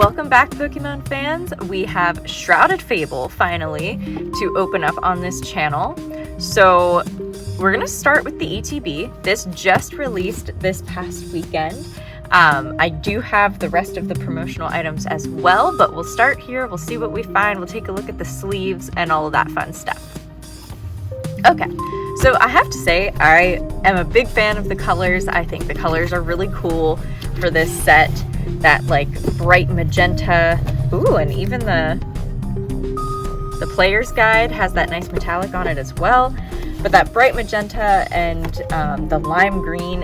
welcome back, Pokemon fans. We have Shrouded Fable finally to open up on this channel. So we're gonna start with the ETB. This just released this past weekend. I do have the rest of the promotional items as well, but we'll start here. We'll see what we find. We'll take a look at the sleeves and all of that fun stuff. Okay, so I have to say I am a big fan of the colors. I think the colors are really cool for this set. That like bright magenta. Ooh, and even the player's guide has that nice metallic on it as well. But that bright magenta and the lime green,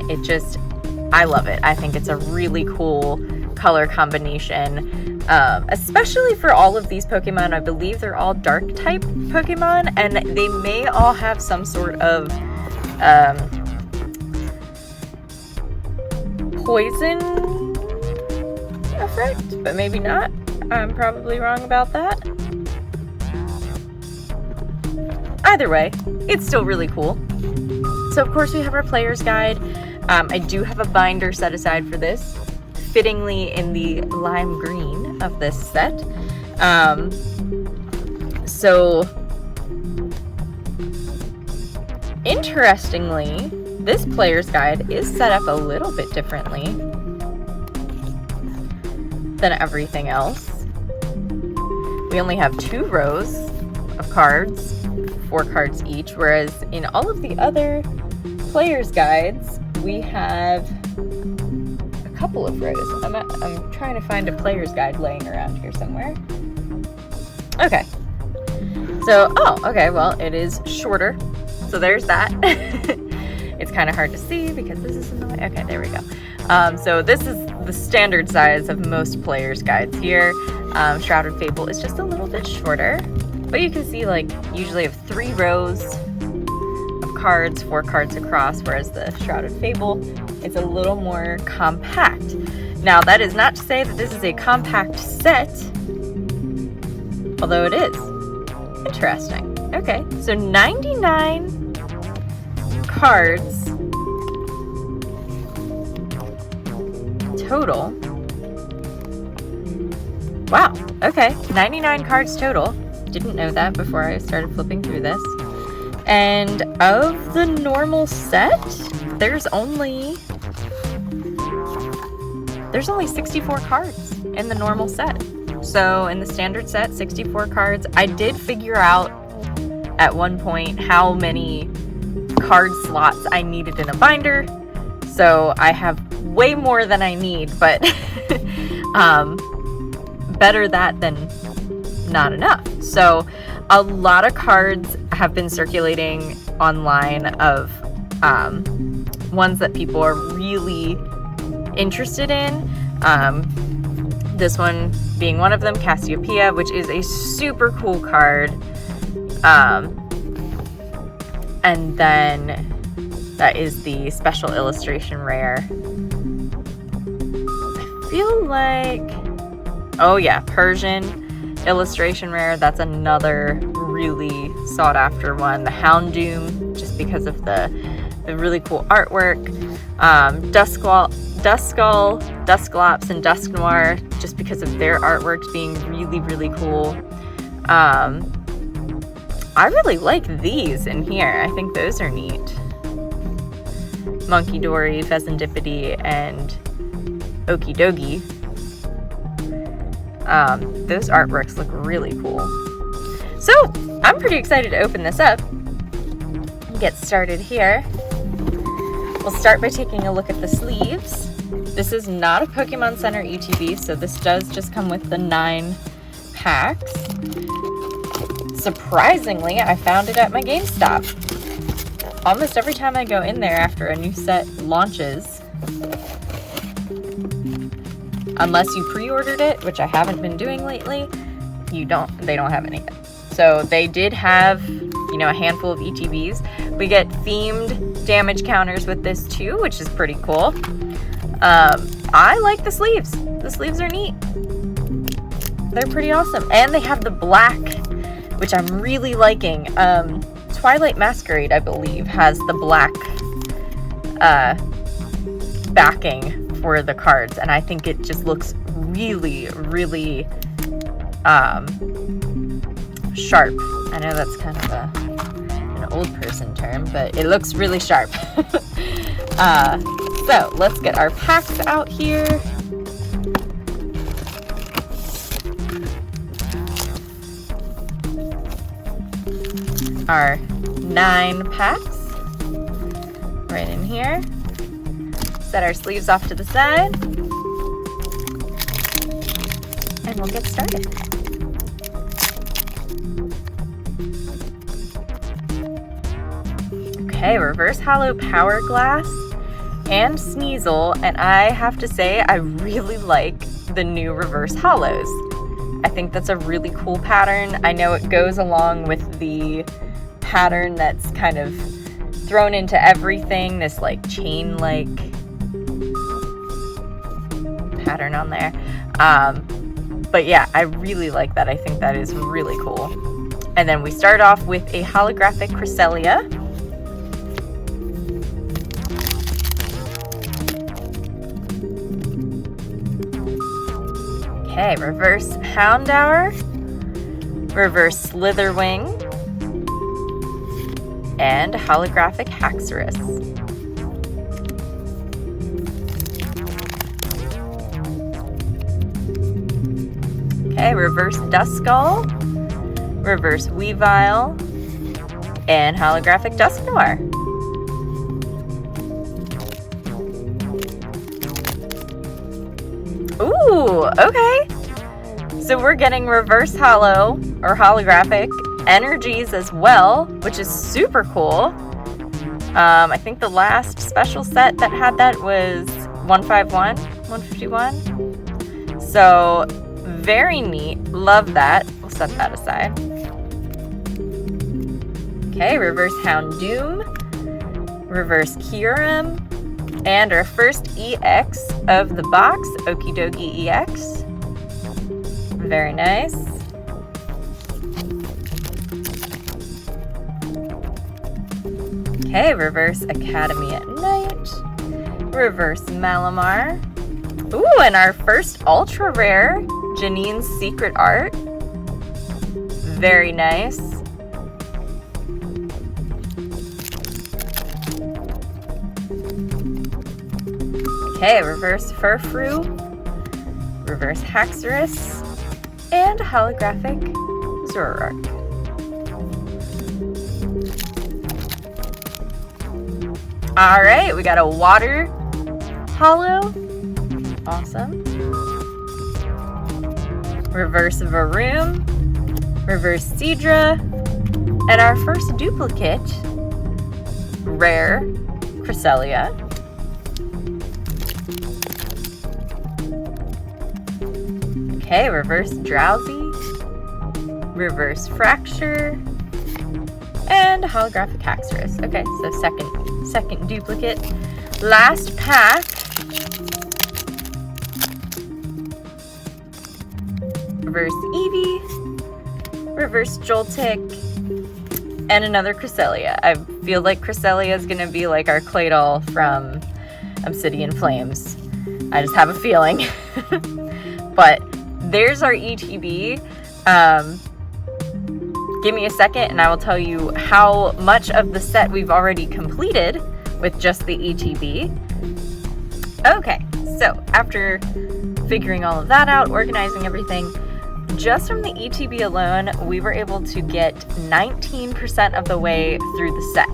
I love it. I think it's a really cool color combination, especially for all of these Pokemon. I believe they're all dark type Pokemon, and they may all have some sort of poison effect, but maybe not. I'm probably wrong about that. Either way, it's still really cool. So of course we have our player's guide. I do have a binder set aside for this, fittingly in the lime green of this set. So interestingly, this player's guide is set up a little bit differently than everything else. We only have 2 rows of cards, 4 cards each, whereas in all of the other player's guides, we have a couple of rows. I'm trying to find a player's guide laying around here somewhere. Okay. So, okay, well, it is shorter. So there's that. It's kind of hard to see because this is in the way. Okay, there we go. So this is the standard size of most players' guides here. Shrouded Fable is just a little bit shorter, but you can see like usually have 3 rows of cards, 4 cards across, whereas the Shrouded Fable is a little more compact. Now that is not to say that this is a compact set, although it is. Interesting. Okay, so 99 cards total. Wow, okay, 99 cards total. Didn't know that before I started flipping through this. And of the normal set, there's only 64 cards in the normal set. So in the standard set, 64 cards. I did figure out at one point how many card slots I needed in a binder. So I have way more than I need, but better that than not enough. So a lot of cards have been circulating online of ones that people are really interested in. This one being one of them, Cassiopeia, which is a super cool card. And then that is the special illustration rare. I feel like, oh yeah, Persian illustration rare. That's another really sought after one. The Houndoom, just because of the really cool artwork. Dusclops, and Dusknoir, just because of their artwork being really, really cool. I really like these in here. I think those are neat. Monkey Dory, Pheasantipity, and Okidogi. Those artworks look really cool. So, I'm pretty excited to open this up. Get started here. We'll start by taking a look at the sleeves. This is not a Pokemon Center ETB, so this does just come with the 9 packs. Surprisingly, I found it at my GameStop. Almost every time I go in there after a new set launches, unless you pre-ordered it, which I haven't been doing lately, they don't have anything. So they did have, a handful of ETBs. We get themed damage counters with this too, which is pretty cool. I like the sleeves. The sleeves are neat. They're pretty awesome. And they have the black, which I'm really liking. Twilight Masquerade, I believe, has the black backing for the cards, and I think it just looks really, really sharp. I know that's kind of an old person term, but it looks really sharp. So let's get our packs out here. Our 9 packs right in here. Set our sleeves off to the side, and we'll get started. Okay, reverse hollow power glass and Sneasel, and I have to say I really like the new reverse hollows. I think that's a really cool pattern. I know it goes along with the pattern that's kind of thrown into everything, this like chain-like pattern on there. But yeah, I really like that. I think that is really cool. And then we start off with a holographic Cresselia. Okay, reverse Houndour, reverse Slitherwing, and holographic Haxorus. Okay, reverse Duskull, reverse Weavile, and holographic Dusknoir. Ooh, okay. So we're getting reverse hollow or holographic energies as well, which is super cool. I think the last special set that had that was 151. So very neat. Love that. We'll set that aside. Okay, reverse Houndoom, reverse Kyurem, and our first EX of the box, Okie Dokie EX. Very nice. Okay, reverse Academy at Night, reverse Malamar. Ooh, and our first ultra rare, Janine's Secret Art. Very nice. Okay, reverse Furfrou, reverse Haxorus, and holographic Zoroark. Alright, we got a water hollow. Awesome. Reverse Varoom, reverse Seadra, and our first duplicate, rare Cresselia. Okay, reverse Drowsy, reverse Fracture, and holographic Haxorus. Okay, so second duplicate. Last pack. Reverse Eevee, reverse Joltik, and another Cresselia. I feel like Cresselia is going to be like our Claydol from Obsidian Flames. I just have a feeling. But there's our ETB. Give me a second and I will tell you how much of the set we've already completed with just the ETB. Okay, so after figuring all of that out, organizing everything, just from the ETB alone, we were able to get 19% of the way through the set.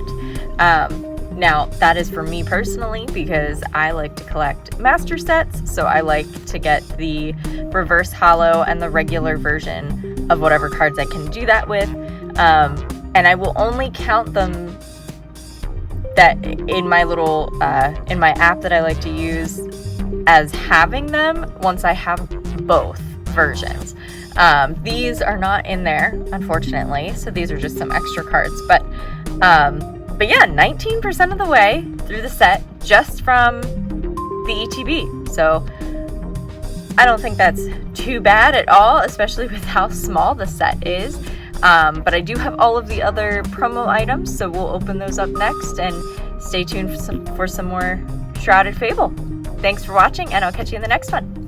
Now, that is for me personally because I like to collect master sets, so I like to get the reverse hollow and the regular version of whatever cards I can do that with. And I will only count them that in my little, in my app that I like to use as having them once I have both versions. These are not in there, unfortunately, so these are just some extra cards. But yeah, 19% of the way through the set just from the ETB. So I don't think that's too bad at all, especially with how small the set is. But I do have all of the other promo items, so we'll open those up next, and stay tuned for some more Shrouded Fable. Thanks for watching, and I'll catch you in the next one.